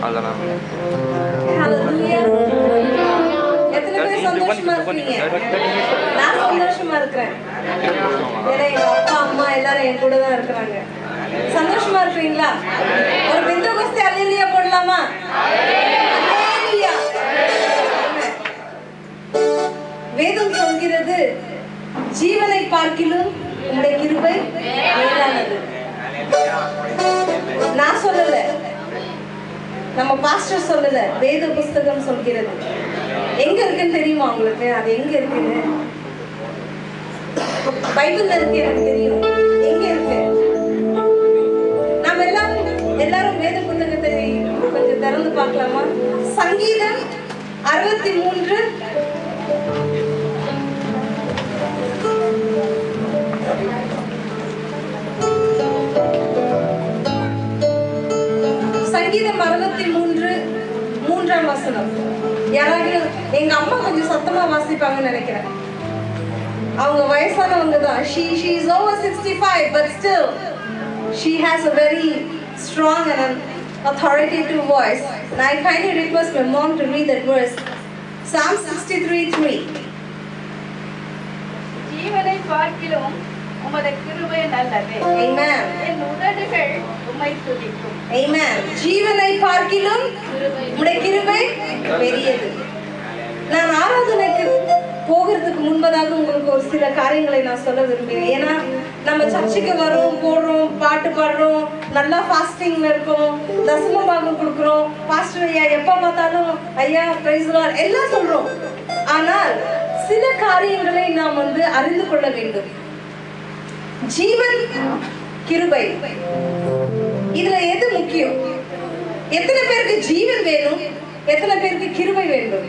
Hallelujah. எத்தனை பேர் சந்தோஷமா இருக்கீங்க? நான் சந்தோஷமா இருக்கிறேன். ஏன்னா எங்க அப்பா அம்மா எல்லாரும் என் கூட தான் இருக்கிறாங்க. சந்தோஷமா இருக்கீங்களா? ஒரு பெந்தகோஸ்தே அல்லேலூயா போடலாமா? அல்லேலூயா. வேதம் சொல்கிறது ஜீவனை பார்க்கிலும் உம்முடைய கிருபை மேலானது. நான் சொல்லல, நம்ம பாஸ்டர் சொல்லல, வேத புஸ்தகம் சொல்கிறது. எங்க இருக்குன்னு தெரியுமா உங்களுக்கு? அது எங்க இருக்குன்னு பைபிள்ல இருக்கு, எனக்கு தெரியும் எங்க இருக்கு. நாம எல்லாரும் வேத புத்தகத்தை கொஞ்சம் திறந்து பார்க்கலாமா? சங்கீதம் 63 சங்கீதம் 63 3ஆம் வசனம். யாராவது எங்க அம்மா கொஞ்சம் சத்தமா வாசிப்பாங்கன்னு நினைக்கிறேன். அவங்க வயசானவங்க தான். She is over 65 but still she has a very strong and an authoritative voice. And I kindly request my mom to read that verse. Psalm 63:3. ஜீவனை பார்க்கிலும் உமது கிருபை நல்லது. Amen. என் உதடுகள் உம்மை துதிக்கும். Amen. ஜீவனை பார்க்கிலும் உம்முடைய கிருபை பெரியது. நான் ஆராதனைக்கு போகிறதுக்கு முன்பதாக உங்களுக்கு ஒரு சில காரியங்களை நான் சொல்ல விரும்புகிறேன். ஏன்னா நம்ம சர்ச்சுக்கு வரோம், போடுறோம், பாட்டு பாடுறோம், நல்லா ஃபாஸ்டிங்ல இருக்கோம், தசம பாகம் கொடுக்குறோம், பாஸ்டர் ஐயா எப்போ பார்த்தாலும் ஐயா பிரைஸ் லார்ட் எல்லாம் சொல்றோம். ஆனால் சில காரியங்களை நாம் அறிந்து கொள்ள வேண்டும். ஜீவன், கிருபை, இதுல எது முக்கியம்? எத்தனை பேருக்கு ஜீவன் வேணும்? எத்தனை பேருக்கு கிருபை வேண்டும்?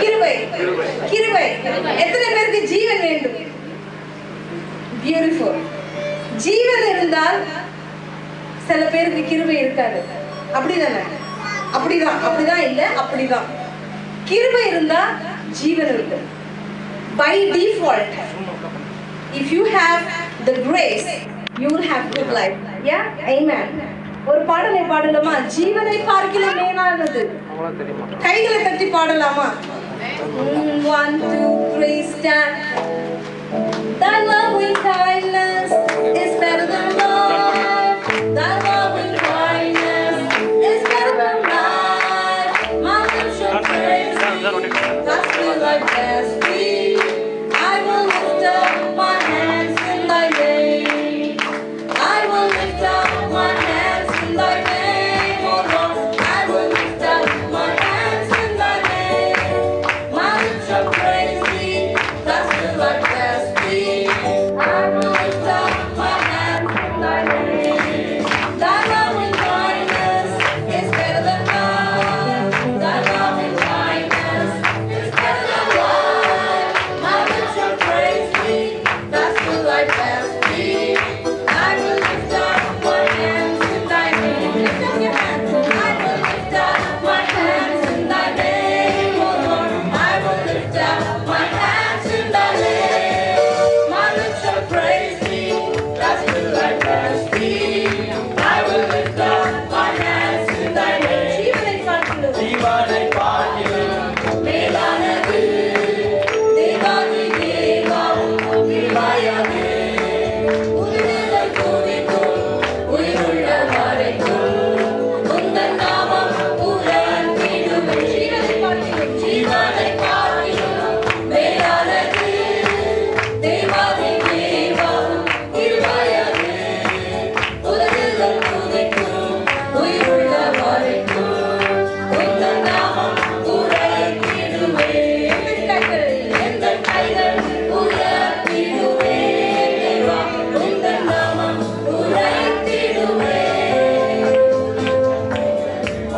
கிருபை, கிருபை. எத்தனை பேருக்கு ஜீவன் வேண்டும்? பியூட்டிஃபுல். ஜீவன் இருந்தால் சில பேருக்கு கிருபை இருக்காது. அப்படிதானே? அப்படிதான் இல்ல, அப்படிதான். கிருபை இருந்தா ஜீவன் இருக்கு. By default, if you have the grace, you will have good life. Yeah, amen. ஒரு பாடலை பாடலாமா? ஜீவனை பார்க்கிலும் மேலானது. கைகளை தட்டி பாடலாமா? 1 2 3 stand. Thy loving kindness is better than life. Thy loving kindness is better than life. My lips shall praise thee. Thus will I bless thee. I will lift up my hands in thy name. I will lift up my hands in thy name, oh Lord. I will lift up my hands in thy name. My lips shall praise thee. Thus will I bless thee. I will lift up my hands in thy name. Thy loving kindness is better than life. Thy loving kindness is better than life. My lips shall praise thee. Thus will I bless thee. I will lift up my hands in thy name. Lift up your hands. I will lift up my hands in thy name, oh Lord. I will lift up my hands in thy name. My lips shall praise thee. Thus will I bless thee. I will lift up my hands in thy name. ஜீவனை பார்க்கிலும் மேலானது. தேவாதி தேவாவும் கிருபையானது. உயிரை துதிக்கும் உயிருள்ள வரைக்கும் உந்தன் நாமம் புகழ்ந்திடுமே. ஜீவனை பார்க்கிலும் மேலானது. தேவாதி தேவாவும் கிருபையானது. உயிரை துதிக்கும் உயிருள்ள வரைக்கும் உந்தன் நாமம் புகழ்ந்திடுமே. எந்தன் கைகள் உயர்த்திடுவே. தேவா உந்தன் நாமம் உயர்த்திடுவே.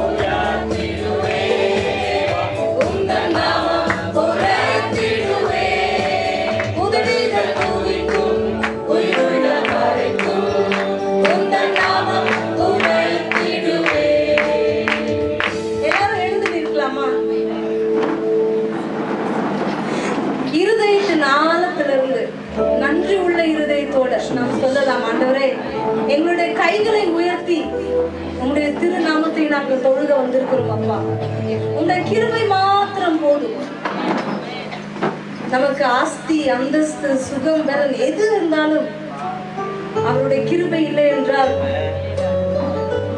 உயர்த்திடுவே. உந்தன் நாமம் உயர்த்திடுவே. உதடுகள் துதிக்கும் உயிருள்ள வரைக்கும் உந்தன் நாமம் உயர்த்திடுவே. எல்லாரும் எழுந்து நிற்கலாமா? இருதயத்தின் ஆழத்திலிருந்து நன்றி உள்ள இருதயத்தோட நாம் சொல்லலாம், ஆண்டவரே எங்களுடைய கைகளை உயர்த்தி உயர்த்தி உம்முடைய திருநாமத்தை நாங்கள் தொழுக வந்திருக்கிறோம் அப்பா. உம்முடைய கிருபை மாத்திரம் போதும். நமக்கு ஆஸ்தி, அந்தஸ்து, சுகம், பலன் எது இருந்தாலும் அவருடைய கிருபை இல்லை என்றால்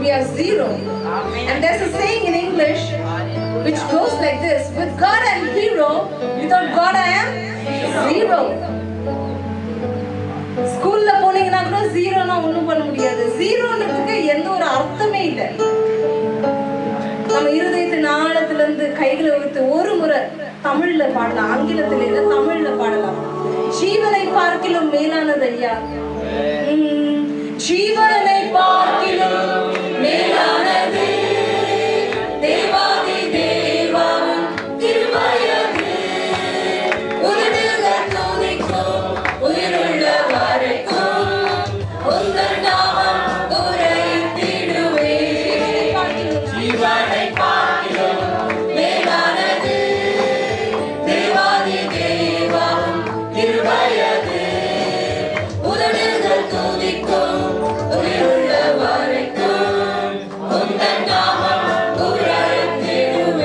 we are zero. And there's a saying in English which goes like this: with God I am hero, without God I am zero. ஸ்கூல்ல போனீங்கன்னா கூட ஜீரோனா ஒண்ணும் பண்ண முடியாது. ஜீரோன்றதுக்கு எந்த ஒரு அர்த்தமே இல்லை. நம்ம இருதயத்தின் ஆழத்துல இருந்து கைகளை வைத்து ஒரு முறை தமிழ்ல பாடலாம், ஆங்கிலத்துல இல்ல தமிழ்ல பாடலாம். ஜீவனை பார்க்கிலும் மேலானது ஐயா, ஜீவனை பார்க்கிலும் மேலானது தேவாதி தேவன் கிருபையது. உயிர்கள் துதிக்கும் உயிருள்ள வரைக்கும் உந்தன் நாமம் உரைத்திடுவேன். ஜீவனை பார்க்கிலும் மேலானது தேவாதி தேவன் கிருபையது. உதடுகள் துதிக்கும் உயிருள்ள வரைக்கும் உந்தன் நாமம் உரைத்திடுவேன்.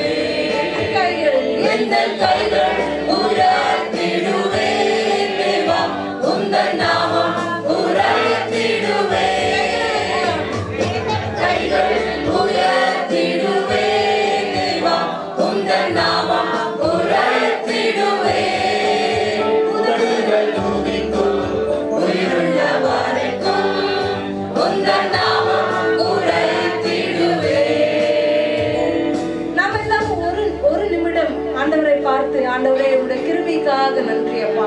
எந்தன் கைகள் உரைத்திடுவேன் தேவா, உந்தன் நாமம் உரைத்திடுவேன். கைகள் உயர்த்திடுவேன் தேவா, உந்தன் நாமம் உரைத்திடுவேன். உதடுகள் துதிக்கும் உயிருள்ள வரைக்கும் உந்தன் நாமம் உரைத்திடுவேன். நாம் எல்லாம் ஒரு நிமிடம் ஆண்டவரை பார்த்து, ஆண்டவரே உடைய கிருபைக்காக நன்றி அப்பா,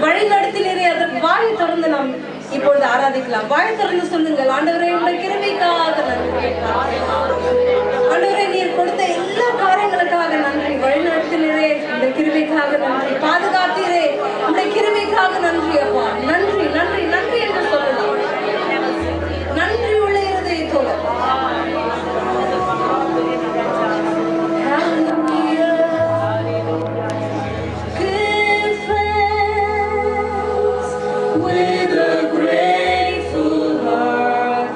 வழி நடத்தினரே, அதற்கு வாயை திறந்து நாம் இப்பொழுது ஆராதிக்கலாம். வாயை திறந்து சொல்லுங்கள், ஆண்டவரே உடைய கிருபைக்காக நன்றி அப்பா. ஆண்டவரே நீர் கொடுத்த எல்லா காரியங்களுக்காக நன்றி. வழி நடத்தினரே உடைய கிருபைக்காக நன்றி. பாதுகாத்தீரே உடைய கிருபைக்காக நன்றி அப்பா. நன்றி நன்றி நன்றி என்று சொல்லலாம். நன்றி உள்ள இருதயத்தோடு with a grateful heart,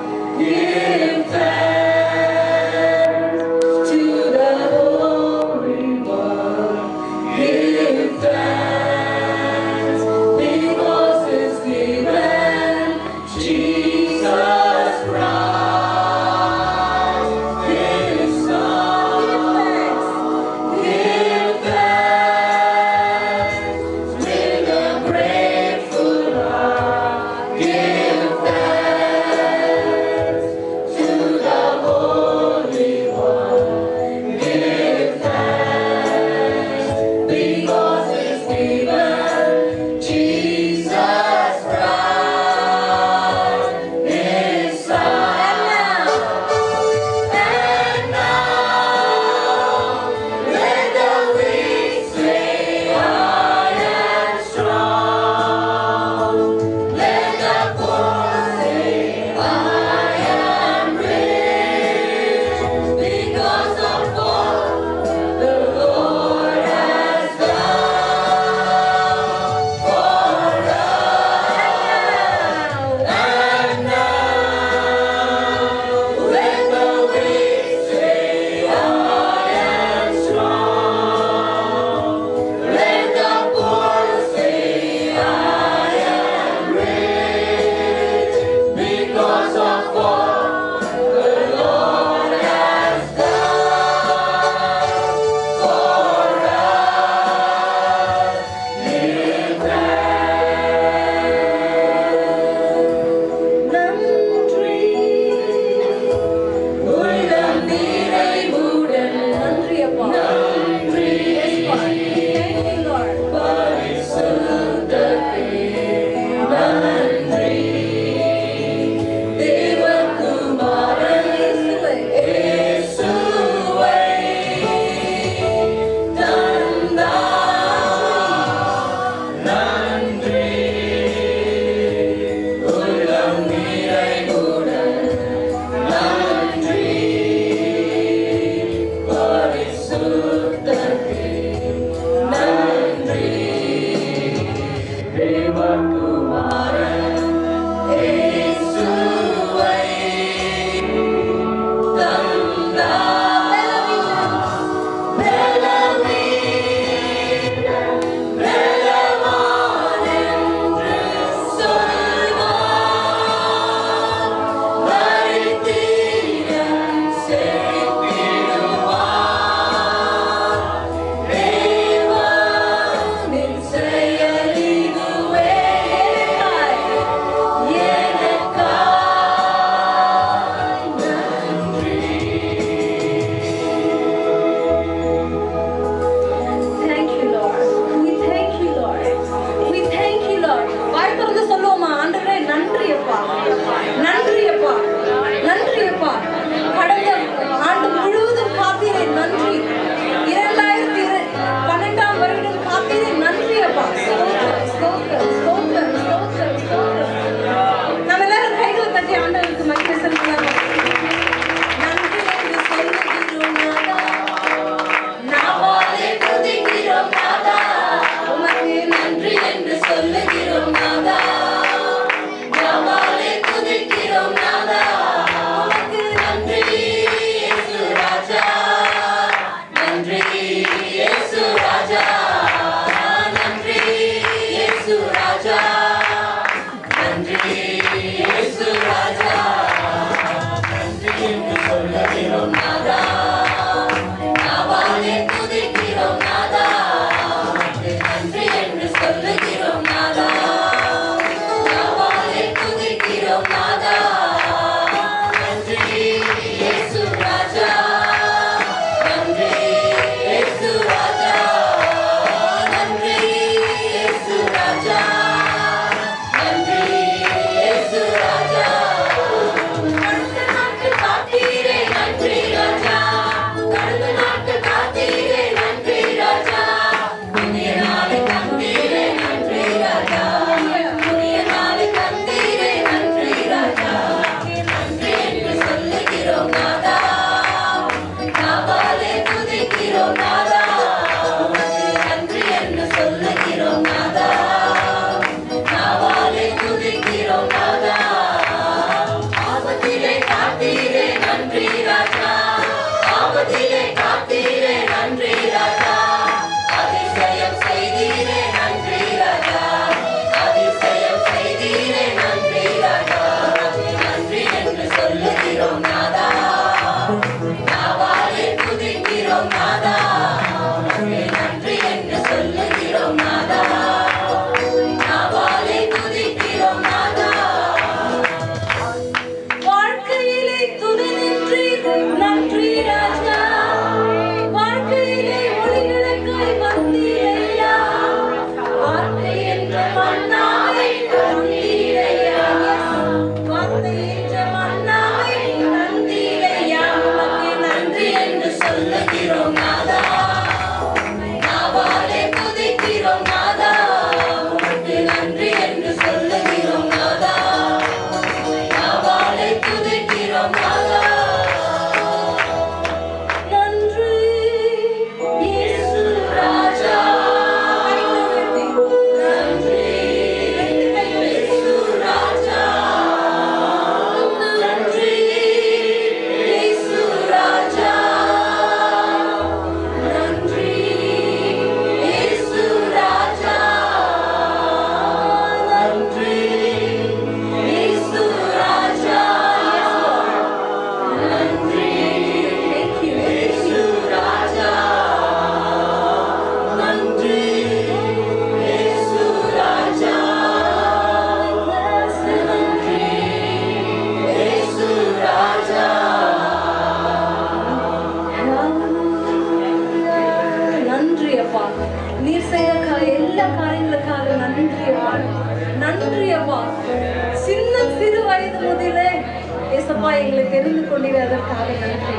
அப்பா எங்களை தெரிந்து கொண்டீர், அதற்காக நன்றி.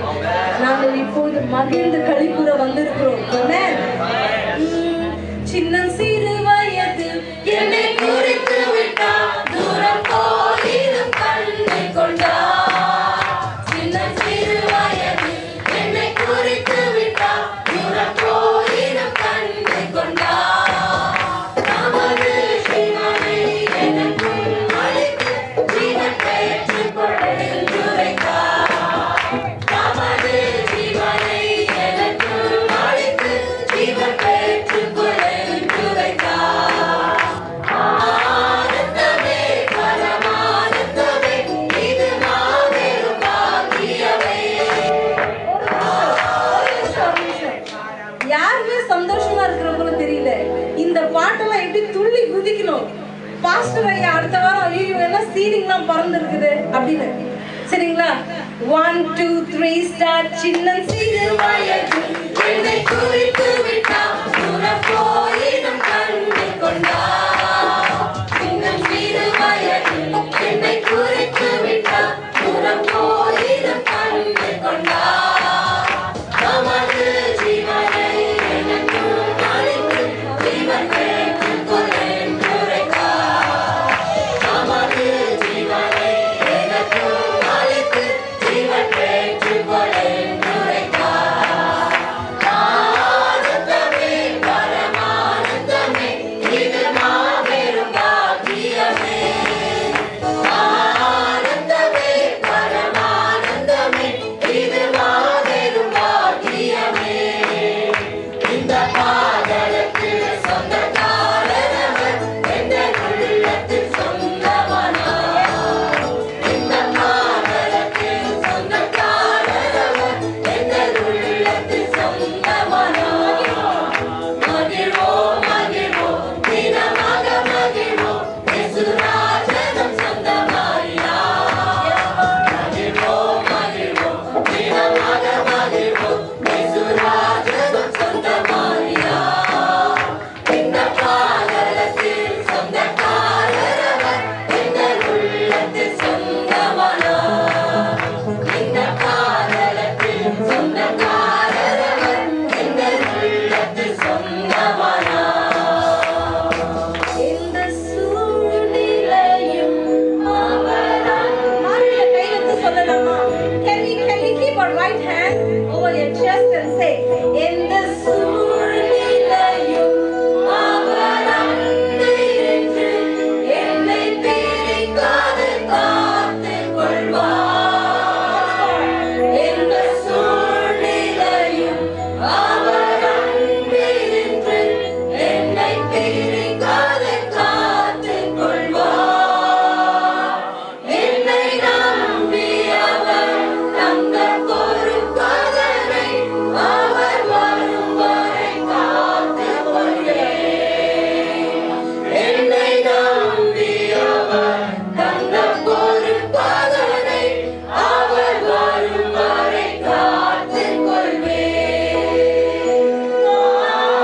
நாங்கள் இப்போது மகிழ்ந்து களிப்புற வந்திருக்கிறோம். சின்ன சிறு வயதில் என்னை குறித்து விட்டார், தூரம் போயிடும் கண்ணை கொண்டார். சின்ன சிறு வயதில் என்னை குறித்து விட்டார், தூரம் போயிடும் கண்ணை கொண்டார். நமது சிவனை எனக்குள் அழைத்து ஜீவன் பெற்றுக் கொள் என்று உரைத்தார். நமது சிவனை எனக்குள் அழைத்து ஜீவன் பெற்றுக் கொள் என்று உரைத்தார். ஆனந்தமே பரமானந்தமே, இது மாபெரும் பாக்கியமே. யாருமே சந்தோஷமா இருக்கிறவங்களும் தெரியல. இந்த பாட்டெல்லாம் எப்படி துள்ளி குதிக்கணும். பாஸ்டர் ஐயா அடுத்த வாரம் ஐயோ என்ன சீலிங்லாம் பறந்து இருக்குது அப்படின்னு. சரிங்களா? 1 2 3 ஸ்டார்ட். சின்ன சிறு வயதில் என்னை குறித்து விட்டார், தூரம் போயிடும் கண்ணை கொண்டார். சின்ன சிறு வயதில் என்னை குறித்து விட்டார், தூரம் போயிடும் கண்ணை கொண்டார். நமது ஜீவனை எனக்குள் அழைத்து ஜீவன் பெற்றுக் கொள் என்று உரைத்தார். நமது ஜீவனை எனக்குள் அழைத்து ஜீவன் பெற்றுக் கொள் என்று உரைத்தார். ஆனந்தமே பரமானந்தமே, இது மாபெரும் பாக்கியமே. ஆனந்தமே பரமானந்தமே, இது மாபெரும் பாக்கியமே. இந்த பாதலுக்கு சொந்தக்காரர் அவர், எந்த உள்ளத்தில் சொந்தமானார். இந்த பாதலுக்கு சொந்தக்காரர் அவர், எந்த உள்ளத்தில் சொந்தமானார். மகிழ்வோம் மகிழ்வோம் தினமாக மகிழ்வோம், இயேசுராஜனம் சொந்தமாயினார். மகிழ்வோம் மகிழ்வோம் தினமாக மகிழ்வோம், இயேசுராஜனம் சொந்தமாயினார். இந்த பாதலத்தில் சொந்தக்காரர் அவர், எந்த உள்ளத்தில் சொந்தமானார். இந்த பாதலத்தில் சொந்தக்காரர் அவர், எந்த உள்ளத்தில் சொந்தமானார். இந்த சூழ்நிலையும் அவரால். மார்பில கை வைத்து சொல்லலாமா? Can we keep our right hand over your chest and say, இந்த சூழ்நிலையும் அவர் அன்பை என்று என்னை பிரிக்காது காத்துக் கொள்வார். இந்த சூழ்நிலையும் அவர் அன்பை என்று என்னை பிரிக்காது காத்துக் கொள்வார். என்னை நம்பி அவர் தந்த பொறுப்பதனை அவர் வரும் வரை காத்துக் கொள்வேன். என்னை நம்பி அவர் தந்த பொறுப்பதனை அவர் வரும் வரை காத்துக் கொள்வேன்.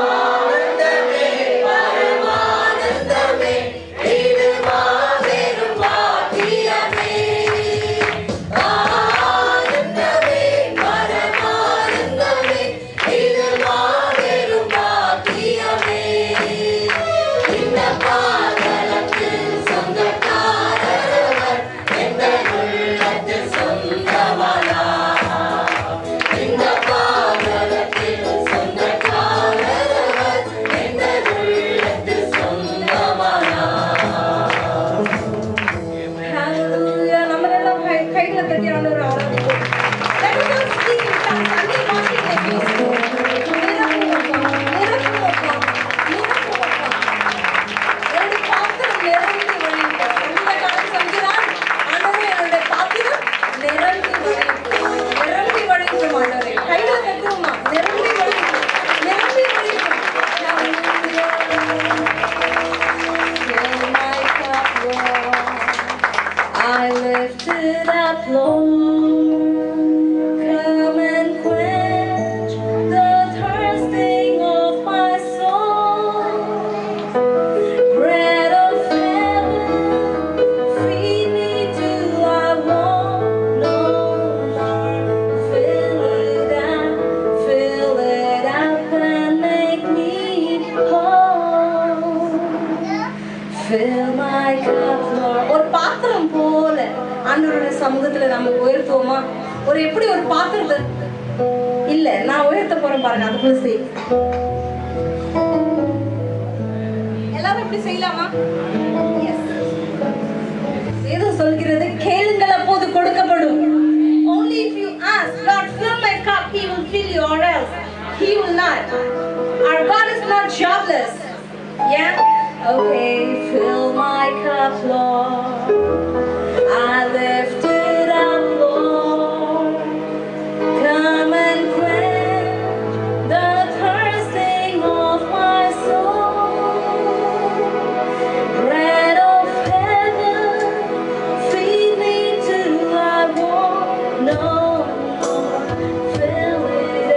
ஆனந்தமே பரமானந்தமே, இது மாபெரும் பாக்கியமே. ஆனந்தமே பரமானந்தமே, இது மாபெரும் பாக்கியமே. இந்த பாதலுக்கு சொந்தக்காரர் அவர், எந்த உள்ளத்தில் சொந்தமானார். இந்த பாதலுக்கு சொந்தக்காரர் அவர், எந்த உள்ளத்தில் சொந்தமானார். Hallelujah. நம்மளெல்லாம் கைகளை தட்டி ஆண்டவரை ஆராதிப்போம். Let us all speak in tongues. அந்நிய பாஷைகளை பேசுவோம். நிரப்புவோம், நிரப்புவோம், நிரப்புவோம். என்னுடைய பாத்திரம் நிரம்பி வழியும். சங்கீதக்காரன் சொல்கிறான், ஆண்டவரே என்னுடைய பாத்திரம் நிரம்பி வழியும். நிரம்பி வழியும் ஆண்டவரே. கைகளை தட்டுவோமா? நிரம்பி வழியும், நிரம்பி வழியும். Fill my cup, Lord. I lift it up, Lord. Come and quench the thirsting of my soul. Bread of heaven, feed me till I want no சமூகத்துல நம்ம உயர்த்துவோமா? எப்படி ஒரு பாத்திரத்தை இல்ல நான் உயர்த்த போறேன் பாருங்க, அதுக்குள்ள செய். எல்லாரும் இப்படி செய்யலாமா? வேதம் சொல்கிறது, கேளுங்கள் அப்போது கொடுக்கப்படும். Only if you ask, God fill my cup, He will fill you, or else He will not. Our God is not jobless. Yeah? Okay, fill my cup, Lord. I lift it up, Lord. Come and quench the thirsting of my soul. Bread of heaven, feed me till I want no more. Fill it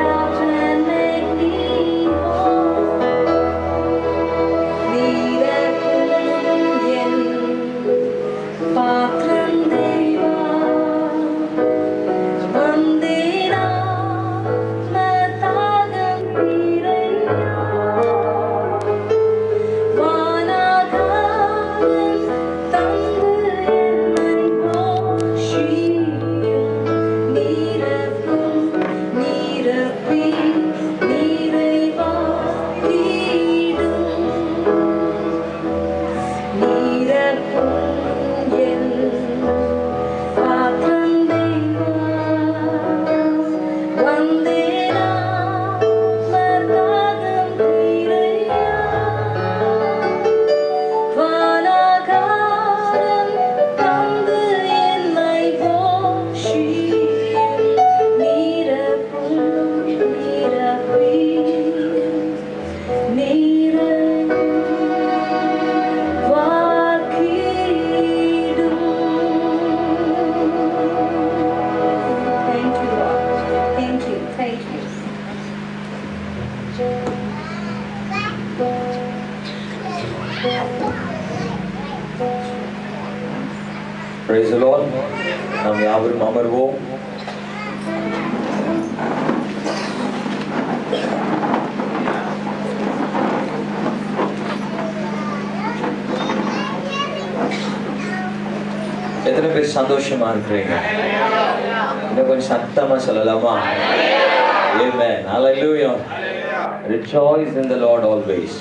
out and make me whole. நீரக்கும் என் பாத்திரம் தேவா, வந்தேனா தாகம் தீரையா. வானாகாரம் தந்து என்னை போஷியும். நீரக்கும் நீரப்பி நிறைவாக்கிடும். நீரக்கும் என் பாத்திரம் தேவா, வந்தேனா தாகம் தீரையா. வானாகாரம் தந்து என்னை போஷியும். நீரக்கும் நீரப்பி Thank you, Lord. Thank you. Thank you. Praise the Lord. நாம் யாவரும் அமர்வோம். எத்தனை பேர் சந்தோஷமா இருக்கிறீங்க? இன்னும் கொஞ்சம் சத்தமா சொல்லலாமா? Amen. Hallelujah. Rejoice in the Lord always.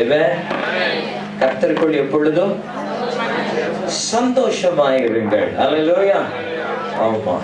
Amen. கர்த்தருக்குள் எப்பொழுதும் சந்தோஷமாயிருங்கள். Hallelujah. ஆமா.